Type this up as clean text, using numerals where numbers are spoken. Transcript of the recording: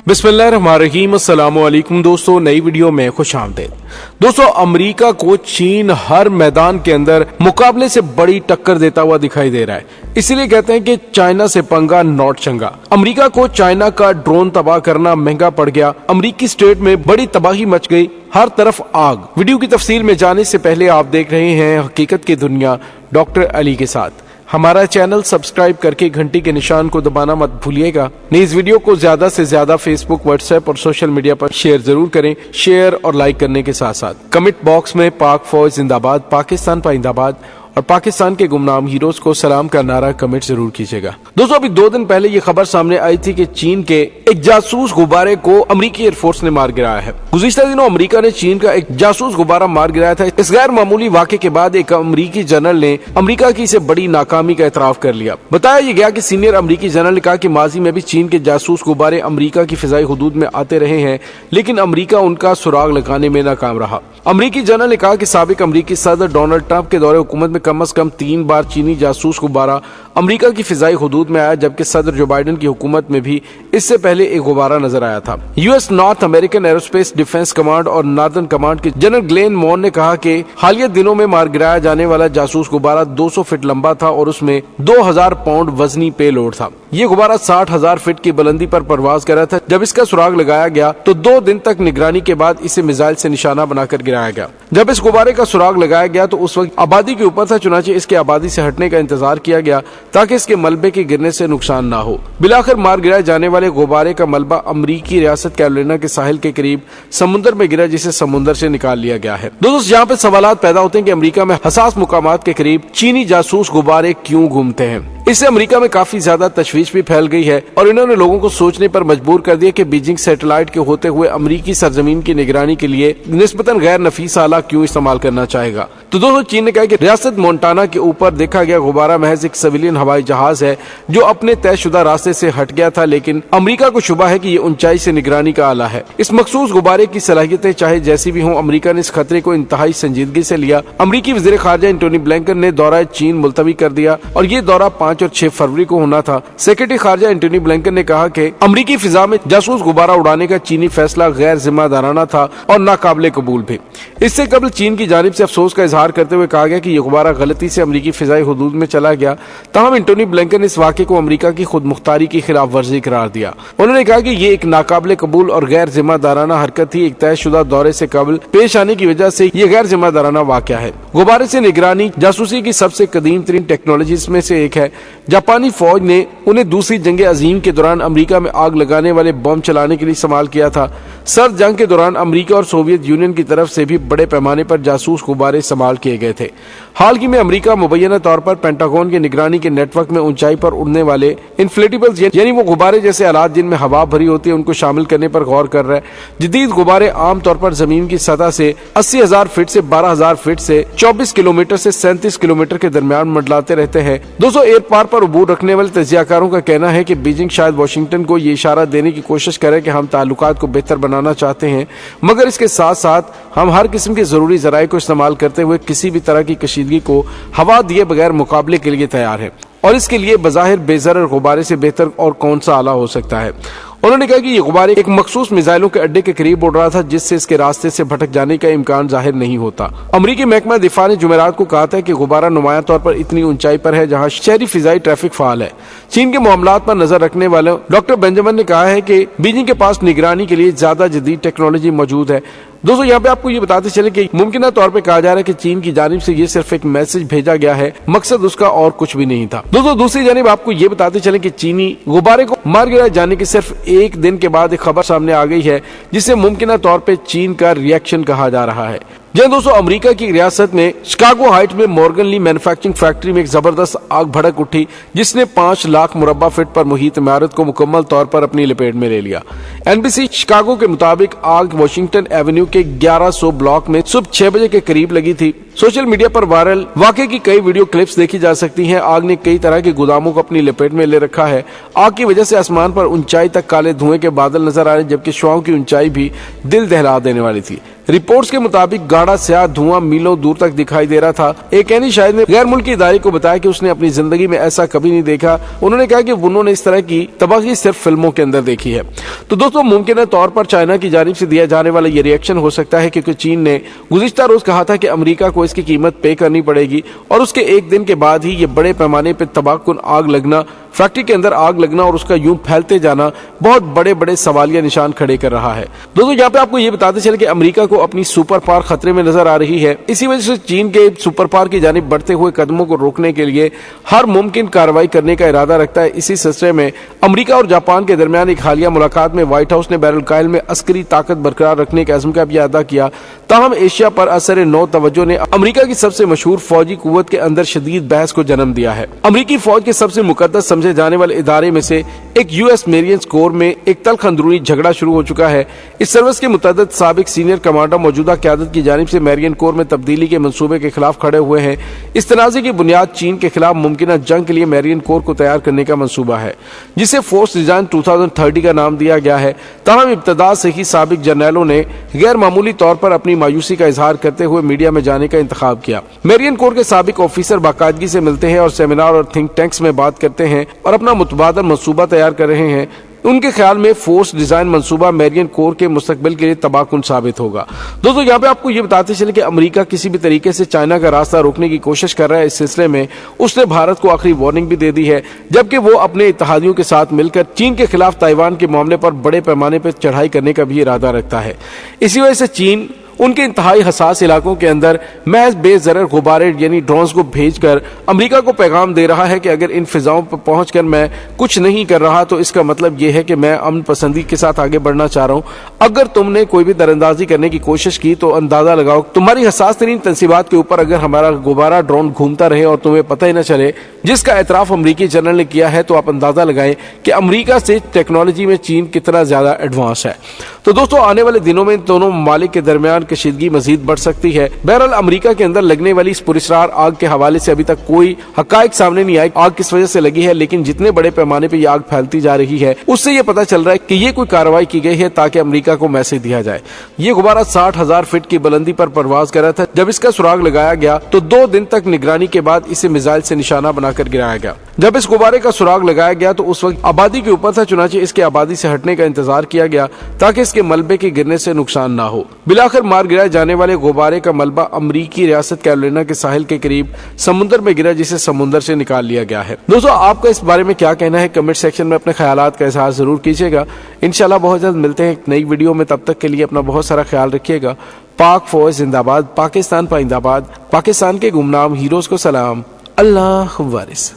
बिस्मिल्लाहिर्रहमानिर्रहीम। अस्सलामु अलैकुम दोस्तों, नई वीडियो में खुश आमदीद। दोस्तों, अमेरिका को चीन हर मैदान के अंदर मुकाबले से बड़ी टक्कर देता हुआ दिखाई दे रहा है। इसीलिए कहते हैं कि चाइना से पंगा नॉट चंगा। अमेरिका को चाइना का ड्रोन तबाह करना महंगा पड़ गया। अमेरिकी स्टेट में बड़ी तबाही मच गई, हर तरफ आग। वीडियो की तफसील में जाने से पहले आप देख रहे हैं हकीकत की दुनिया डॉक्टर अली के साथ। हमारा चैनल सब्सक्राइब करके घंटी के निशान को दबाना मत भूलिएगा। इस वीडियो को ज्यादा से ज्यादा फेसबुक, व्हाट्सएप और सोशल मीडिया पर शेयर जरूर करें। शेयर और लाइक करने के साथ साथ कमेंट बॉक्स में पाक फौज जिंदाबाद, पाकिस्तान पाइंदाबाद और पाकिस्तान के गुमनाम हीरोज को सलाम का नारा कमेंट जरूर कीजिएगा। दोस्तों, अभी 2 दिन पहले ये खबर सामने आई थी कि चीन के एक जासूस गुब्बारे को अमेरिकी एयरफोर्स ने मार गिराया है। गुज़िश्ता दिनों अमेरिका ने चीन का एक जासूस गुब्बारा मार गिराया था। इस गैर मामूली वाक़े के बाद एक अमेरिकी जनरल ने अमेरिका की इसे बड़ी नाकामी का एतराफ कर लिया। बताया गया कि सीनियर अमेरिकी जनरल ने कहा कि माजी में भी चीन के जासूस गुब्बारे अमेरिका की फिजाई हुदूद में आते रहे हैं, लेकिन अमेरिका उनका सुराग लगाने में नाकाम रहा। अमेरिकी जनरल ने कहा कि साबिक अमेरिकी सदर डोनाल्ड ट्रंप के दौरे हुकूमत में कम से कम 3 बार चीनी जासूस गुब्बारा अमेरिका की फिजाई हुदूद में आया, जबकि सदर जो बाइडेन की हुकूमत में भी इससे पहले एक गुब्बारा नजर आया था। US north American aerospace defence command और नार्दर्न कमांड के जनरल ग्लेन मॉन ने कहा कि हालिया दिनों में मार गिराया जाने वाला जासूस गुब्बारा 200 फीट लंबा था और उसमें 2000 पाउंड वजनी पेलोड था। ये गुब्बारा 60,000 फीट की बुलंदी पर परवाज कर रहा था। जब इसका सुराग लगाया गया तो 2 दिन तक निगरानी के बाद इसे मिसाइल से निशाना बनाकर गिराया गया। जब इस गुब्बारे का सुराग लगाया गया तो उस वक्त आबादी के ऊपर था, चुनांचे इसके आबादी से हटने का इंतजार किया गया ताकि इसके मलबे के गिरने से नुकसान ना हो। बिलाखिर मार गिराए जाने वाले गुब्बारे का मलबा अमरीकी रियासत कैरोलिना के साहिल के करीब समुद्र में गिरा, जिसे समुद्र से निकाल लिया गया है। दोस्तों, यहाँ पे सवालात पैदा होते हैं कि अमेरिका में हसास मुकामात के करीब चीनी जासूस गुब्बारे क्यों घूमते हैं। इससे अमेरिका में काफी ज्यादा तशवीश भी फैल गई है और इन्होंने लोगों को सोचने पर मजबूर कर दिया कि बीजिंग सैटेलाइट के होते हुए अमेरिकी सरजमीन की निगरानी के लिए निस्बतन गैर नफीस आला क्यों इस्तेमाल करना चाहेगा। तो दोस्तों, चीन ने कहा कि रियासत मोन्टाना के ऊपर देखा गया गुब्बारा महज एक सिविलियन हवाई जहाज है जो अपने तयशुदा रास्ते से हट गया था, लेकिन अमेरिका को शुबा है कि ये ऊंचाई से निगरानी का आला है। इस मखसूस गुब्बारे की सलाहियतें चाहे जैसी भी हों, अमेरिका ने इस खतरे को इंतहाई संजीदगी से लिया। अमेरिकी वज़ीर ख़ारिजा एंटोनी ब्लिंकन ने दौरा चीन मुलतवी कर दिया और ये दौरा 5 और 6 फरवरी को होना था। सेक्रेटरी ख़ारिजा एंटोनी ब्लिंकन ने कहा कि अमेरिकी फिजा में जासूस गुब्बारा उड़ाने का चीनी फैसला गैर जिम्मेदाराना था और नाकाबिले कबूल भी। इससे कबल चीन की जानिब से अफसोस का इजहार करते हुए कहा गया कि ये गुब्बारा गलती से अमेरिकी फिजाई हुदूद में चला गया। ताहम एंटोनी ब्लिंकन ने इस वाक़े को अमेरिका की खुद मुख्तारी की खिलाफ वर्जी करार दिया। उन्होंने कहा कि ये एक नाकाबिले कबूल और गैर जिम्मेदाराना हरकत थी। एक तयशुदा दौरे से कबल पेश आने की वजह से ये गैर जिम्मेदाराना वाक़या है। गुब्बारे से निगरानी जासूसी की सबसे कदीम तरीन टेक्नोलॉजी में से एक है। जापानी फौज ने उन्हें दूसरी जंग अजीम के दौरान अमेरिका में आग लगाने वाले बम चलाने के लिए इस्तेमाल किया था। सर्द जंग के दौरान अमेरिका और सोवियत यूनियन की तरफ से भी बड़े पैमाने पर जासूस गुब्बारे इस्तेमाल किए गए थे। हाल ही में अमेरिका मुबैना तौर पर पेंटागन के निगरानी के नेटवर्क में ऊंचाई पर उड़ने वाले इन्फ्लेटेबल्स यानी वो गुब्बारे जैसे आलात जिनमें हवा भरी होती है उनको शामिल करने पर गौर कर रहा है। जदीद गुब्बारे आमतौर पर जमीन की सतह से 80,000 फीट से 12,000 फीट से 24 किलोमीटर से 37 किलोमीटर के दरमियान मंडलाते रहते हैं। दोस्तों, एयर पार पर उबूर रखने वाले तजियाकारों का कहना है कि बीजिंग शायद वाशिंगटन को ये इशारा देने की कोशिश करे कि हम ताल्लुकात को बेहतर बनाना चाहते हैं, मगर इसके साथ साथ हम हर किस्म के जरूरी जराये को इस्तेमाल करते हुए किसी भी तरह की कशीदगी को हवा दिए बगैर मुकाबले के लिए तैयार है और इसके लिए बज़ाहिर बेज़रर गुब्बारे से बेहतर और कौन सा आला हो सकता है। उन्होंने कहा कि ये गुब्बारे एक मखसूस मिसाइलों के अड्डे के करीब उड़ रहा था, जिससे इसके रास्ते से भटक जाने का इम्कान जाहिर नहीं होता। अमरीकी महकमा दिफा ने जुमेरात को कहा था कि गुब्बारा नुमाया तौर पर इतनी ऊंचाई पर है जहां शहरी फिजाई ट्रैफिक फाल है। चीन के मामलात पर नजर रखने वाले डॉक्टर बेंजामिन ने कहा है कि बीजिंग के पास निगरानी के लिए ज्यादा जदीद टेक्नोलॉजी मौजूद है। दोस्तों, यहाँ पे आपको ये बताते चले कि मुमकिन तौर पे कहा जा रहा है कि चीन की जानिब से ये सिर्फ एक मैसेज भेजा गया है, मकसद उसका और कुछ भी नहीं था। दोस्तों, दूसरी जानिब आपको ये बताते चले कि चीनी गुब्बारे को मार गिराए जाने के सिर्फ 1 दिन के बाद एक खबर सामने आ गई है, जिसे मुमकिन तौर पे चीन का रिएक्शन कहा जा रहा है। जी दोस्तों, अमेरिका की रियासत में शिकागो हाइट में मॉर्गन ली मैन्युफैक्चरिंग फैक्ट्री में एक जबरदस्त आग भड़क उठी, जिसने 5 लाख मुरब्बा फीट पर मुहित इमारत को मुकम्मल तौर पर अपनी लपेट में ले लिया। एनबीसी शिकागो के मुताबिक आग वाशिंगटन एवेन्यू के 1100 ब्लॉक में सुबह 6 बजे के करीब लगी थी। सोशल मीडिया पर वायरल वाकये की कई वीडियो क्लिप्स देखी जा सकती हैं। आग ने कई तरह के गोदामों को अपनी लपेट में ले रखा है। आग की वजह से आसमान पर ऊंचाई तक काले धुएं के बादल नजर आ रहे, जबकि शुआओं की ऊंचाई भी दिल दहला देने वाली थी। रिपोर्ट्स के मुताबिक गाढ़ा स्याह धुआं मीलों दूर तक दिखाई दे रहा था। एक ऐनी शायद ने गैर मुल्की इदारे को बताया कि उसने अपनी जिंदगी में ऐसा कभी नहीं देखा। उन्होंने कहा कि उन्होंने इस तरह की तबाही सिर्फ फिल्मों के अंदर देखी है। तो दोस्तों, मुमकिन तौर पर चाइना की जानिब से दिया जाने वाला ये रिएक्शन हो सकता है, क्योंकि चीन ने गुज़िश्ता रोज कहा था कि अमेरिका को इसकी कीमत पे करनी पड़ेगी, और उसके एक दिन के बाद ही ये बड़े पैमाने पर तबाहकुन आग लगना, फैक्ट्री के अंदर आग लगना और उसका यूं फैलते जाना बहुत बड़े बड़े सवालिया निशान खड़े कर रहा है। दोस्तों, यहाँ पे आपको ये बताते चले कि अमेरिका को अपनी सुपर पावर खतरे में नजर आ रही है। इसी वजह से चीन के सुपर पावर की जानिब बढ़ते हुए कदमों को रोकने के लिए हर मुमकिन कार्रवाई करने का इरादा रखता है। इसी सिलसिले में अमेरिका और जापान के दरमियान एक हालिया मुलाकात में व्हाइट हाउस ने बैरल में अस्करी ताकत बरकरार रखने के अज़्म का भी अदा किया। ताहम एशिया पर असर नौ तवज्जो ने अमेरिका की सबसे मशहूर फौजी कुव्वत के अंदर शदीद बहस को जन्म दिया है। अमेरिकी फौज के सबसे मुकद्दस समझे जाने वाले इदारे में से एक यूएस मेरियंस कोर में एक तल्ख अंदरूनी झगड़ा शुरू हो चुका है। इस सर्विस के मुतअद्दिद साबिक सीनियर कमांडर मौजूदा क़यादत की जानिब से मेरियन कोर में तब्दीली के मंसूबे के खिलाफ खड़े हुए हैं। इस तनाज़े की बुनियाद चीन के खिलाफ मुमकिन जंग के लिए मेरियन कोर को तैयार करने का मंसूबा है, जिसे फोर्स डिजाइन 2030 का नाम दिया गया है। ताहम इब्तदा से ही साबिक जर्नैलों ने गैर मामूली तौर पर अपनी मायूसी का इजहार करते हुए मीडिया में जाने का इंतखाब किया। मेरियन कोर के साबिक ऑफिसर बाकायदगी से मिलते हैं और सेमिनार और थिंक टैंक्स में बात करते हैं और अपना मुतबादल मंसूबा तैयार कर रहे हैं। उनके ख्याल में फोर्स डिजाइन मंसूबा मेरियन कोर के मुस्तकबिल के लिए तबाहकुन साबित होगा। दोस्तों, यहाँ पे आपको ये बताते चले कि अमेरिका किसी भी तरीके से चाइना का रास्ता रोकने की कोशिश कर रहा है। इस सिलसिले में उसने भारत को आखिरी वार्निंग भी दे दी है, जबकि वो अपने इत्तेहादियों के साथ मिलकर चीन के खिलाफ ताइवान के मामले पर बड़े पैमाने पर चढ़ाई करने का भी इरादा रखता है। इसी वजह से चीन उनके इंतहाई हसास इलाकों के अंदर महज बेज़रर गुब्बारे यानी ड्रोन्स को भेजकर अमेरिका को पैगाम दे रहा है कि अगर इन फिजाओं पर पहुंचकर मैं कुछ नहीं कर रहा तो इसका मतलब यह है कि मैं अमन पसंदी के साथ आगे बढ़ना चाह रहा हूं। अगर तुमने कोई भी दरअंदाजी करने की कोशिश की तो अंदाजा लगाओ, तुम्हारी हसास तरीन तंसीबात के ऊपर अगर हमारा गुब्बारा ड्रोन घूमता रहे और तुम्हें पता ही न चले, जिसका एतराफ अमरीकी जनरल ने किया है, तो आप अंदाजा लगाएं कि अमरीका से टेक्नोलॉजी में चीन कितना ज्यादा एडवांस है। तो दोस्तों, आने वाले दिनों में दोनों ममालिक के दरमियान कशीदगी मजीद बढ़ सकती है। बहरहाल अमेरिका के अंदर लगने वाली इस पुरस्कार आग के हवाले से अभी तक कोई हकायक सामने नहीं आए, आग किस वजह से लगी है, लेकिन जितने बड़े पैमाने पर यह आग फैलती जा रही है उससे ये पता चल रहा है कि ये कोई कार्रवाई की गई है ताकि अमेरिका को मैसेज दिया जाए। ये गुब्बारा 60,000 फीट की बुलंदी पर परवाज कर रहा था। जब इसका सुराग लगाया गया तो 2 दिन तक निगरानी के बाद इसे मिसाइल से निशाना बनाकर गिराया गया। जब इस गुब्बारे का सुराग लगाया गया तो उस वक्त आबादी के ऊपर था, चुनाचे इसके आबादी से हटने का इंतजार किया गया ताकि इसके मलबे के गिरने से नुकसान ना हो। बिलाखिर मार गिराए जाने वाले गुब्बारे का मलबा अमरीकी रियासत कैरोलिना के साहिल के करीब समुद्र में गिरा, जिसे समुद्र से निकाल लिया गया है। दोस्तों, आपका इस बारे में क्या कहना है? कमेंट सेक्शन में अपने ख्यालात का इजहार जरूर कीजिएगा। इंशाल्लाह बहुत जल्द मिलते हैं एक नई वीडियो में, तब तक के लिए अपना बहुत सारा ख्याल रखिएगा। पाक फौज जिंदाबाद, पाकिस्तान पाइंदाबाद, पाकिस्तान के गुमनाम हीरोज को सलाम, अल्लाह वारिस।